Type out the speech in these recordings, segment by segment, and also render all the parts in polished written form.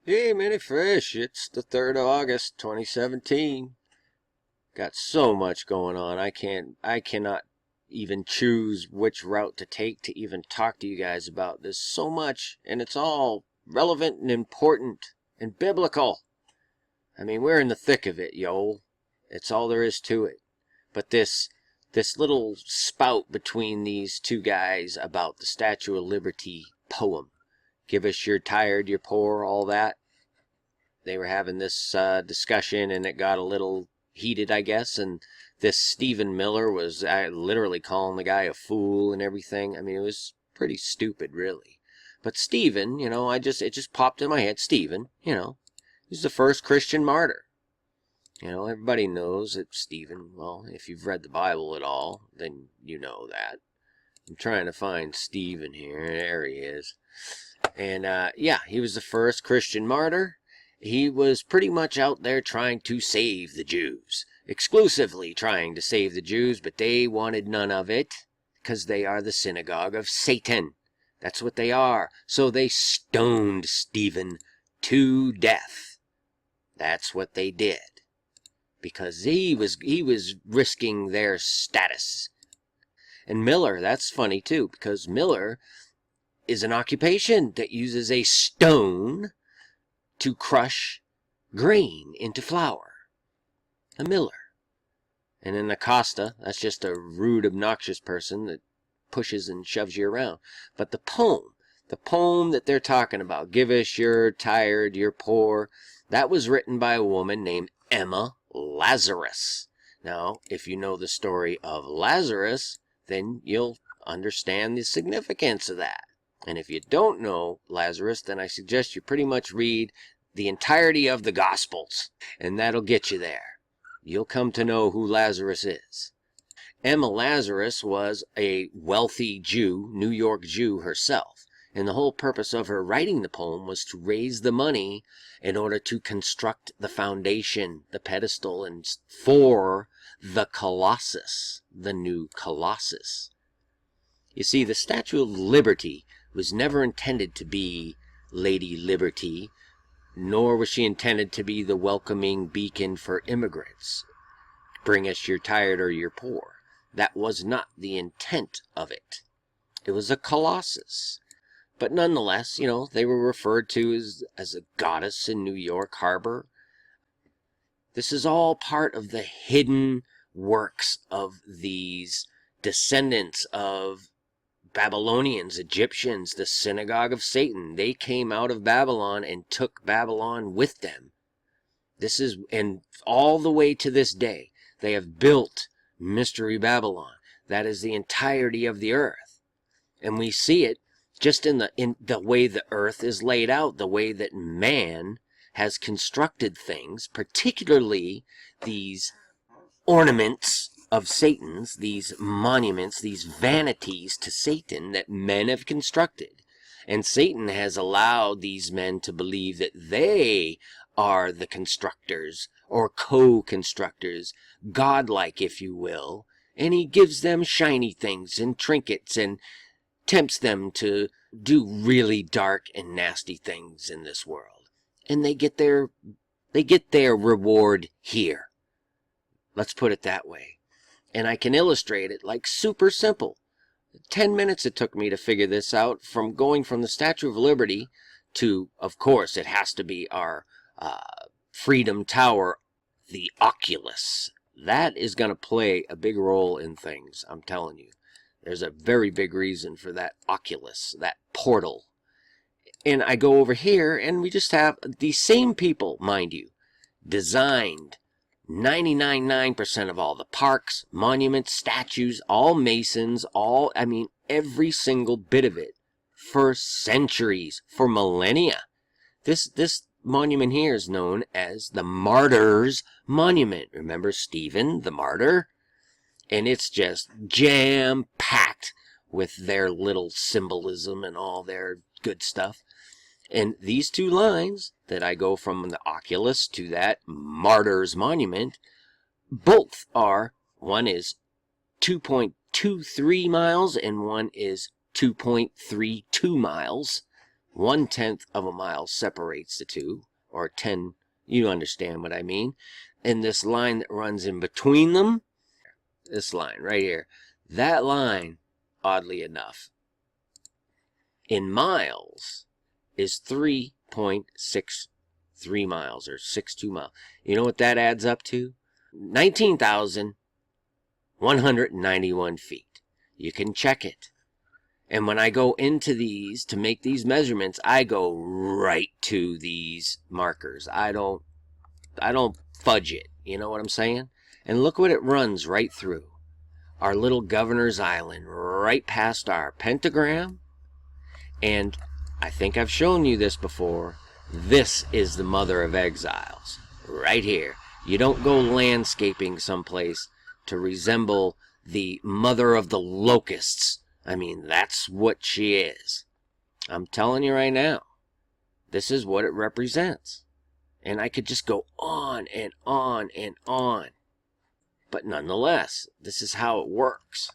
Hey, Mini Fish, it's the 3rd of August, 2017. Got so much going on. I cannot even choose which route to take to even talk to you guys about. There's so much, and it's all relevant and important and biblical. I mean, we're in the thick of it, yo. It's all there is to it. But this little spout between these two guys about the Statue of Liberty poem, give us your tired, your poor, all that. They were having this discussion, and it got a little heated, I guess. And this Stephen Miller was literally calling the guy a fool and everything. I mean, it was pretty stupid, really. But Stephen, it just popped in my head. Stephen, he's the first Christian martyr. Everybody knows that Stephen, well, if you've read the Bible at all, then you know that. I'm trying to find Stephen here. There he is. And, yeah, he was the first Christian martyr. He was pretty much out there trying to save the Jews. Exclusively trying to save the Jews, but they wanted none of it, because they are the synagogue of Satan. That's what they are. So they stoned Stephen to death. That's what they did. Because he was risking their status. And Miller, that's funny too, because Miller is an occupation that uses a stone to crush grain into flour. A miller. And then Acosta, that's just a rude, obnoxious person that pushes and shoves you around. But the poem that they're talking about, give us your tired, your poor, that was written by a woman named Emma Lazarus. Now, if you know the story of Lazarus, then you'll understand the significance of that. And if you don't know Lazarus, then I suggest you pretty much read the entirety of the Gospels, and that'll get you there. You'll come to know who Lazarus is. Emma Lazarus was a wealthy Jew, New York Jew herself, and the whole purpose of her writing the poem was to raise the money in order to construct the foundation, the pedestal, and for the Colossus, the new Colossus. You see, the Statue of Liberty was never intended to be Lady Liberty, nor was she intended to be the welcoming beacon for immigrants. Bring us your tired or your poor. That was not the intent of it. It was a Colossus. But nonetheless, they were referred to as a goddess in New York Harbor. This is all part of the hidden works of these descendants of Babylonians, Egyptians, the synagogue of Satan. They came out of Babylon and took Babylon with them. And all the way to this day, they have built Mystery Babylon. That is the entirety of the earth. And we see it just in the way the earth is laid out, the way that man has constructed things, particularly these ornaments of Satan's, these monuments, these vanities to Satan that men have constructed. And Satan has allowed these men to believe that they are the constructors, or co-constructors, godlike, if you will, and he gives them shiny things and trinkets and tempts them to do really dark and nasty things in this world. And they get their reward here. Let's put it that way. And I can illustrate it like super simple. 10 minutes it took me to figure this out, from going from the Statue of Liberty to, of course, it has to be our Freedom Tower, the Oculus. That is going to play a big role in things, I'm telling you. There's a very big reason for that Oculus, that portal. And I go over here, and we just have these same people, mind you, designed 99.9% of all the parks, monuments, statues, all masons, every single bit of it, for centuries, for millennia. This monument here is known as the Martyrs Monument. Remember Stephen, the martyr? And it's just jam-packed with their little symbolism and all their good stuff. And these two lines that I go from the Oculus to that Martyrs Monument, both are, one is 2.23 miles and one is 2.32 miles. 1/10 of a mile separates the two, or 10, you understand what I mean. And this line that runs in between them, this line right here, that line, oddly enough, in miles, is 3.63 miles, or 62 miles. You know what that adds up to? 19,191 feet. You can check it. And when I go into these to make these measurements, I go right to these markers. I don't fudge it. You know what I'm saying? And look what it runs right through. Our little Governor's Island, right past our pentagram. And I think I've shown you this before. This is the mother of Exiles. Right here. You don't go landscaping someplace to resemble the mother of the Locusts. I mean, that's what she is. I'm telling you right now. This is what it represents. And I could just go on and on and on. But nonetheless, this is how it works.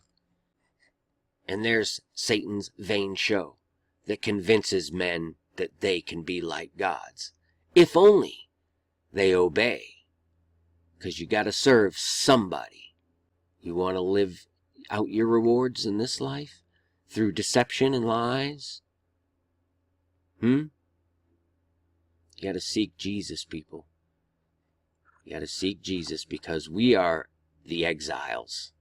And there's Satan's vain show that convinces men that they can be like gods. If only they obey. Because you got to serve somebody. You want to live out your rewards in this life through deception and lies? You got to seek Jesus, people. You got to seek Jesus, because we are the exiles.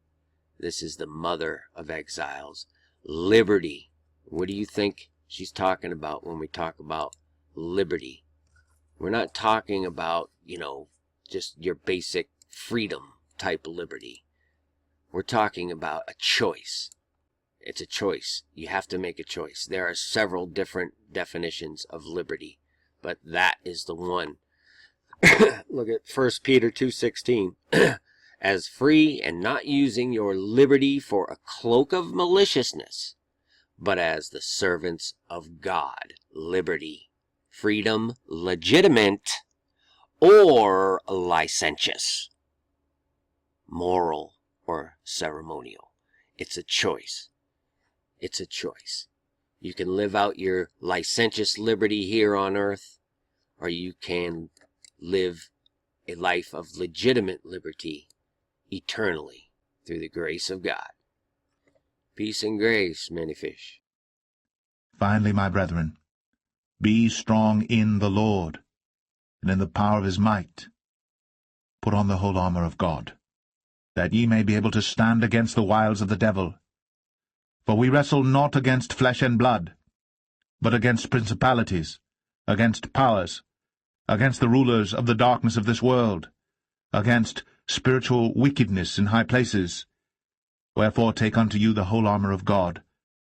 This is the mother of exiles. Liberty. What do you think she's talking about when we talk about liberty? We're not talking about, just your basic freedom type liberty. We're talking about a choice. It's a choice. You have to make a choice. There are several different definitions of liberty, but that is the one. Look at 1 Peter 2:16. As free, and not using your liberty for a cloak of maliciousness, but as the servants of God. Liberty, freedom, legitimate, or licentious, moral or ceremonial. It's a choice. It's a choice. You can live out your licentious liberty here on earth, or you can live a life of legitimate liberty eternally through the grace of God. Peace and grace, many fish. Finally, my brethren, be strong in the Lord, and in the power of his might. Put on the whole armour of God, that ye may be able to stand against the wiles of the devil. For we wrestle not against flesh and blood, but against principalities, against powers, against the rulers of the darkness of this world, against spiritual wickedness in high places. Wherefore take unto you the whole armour of God,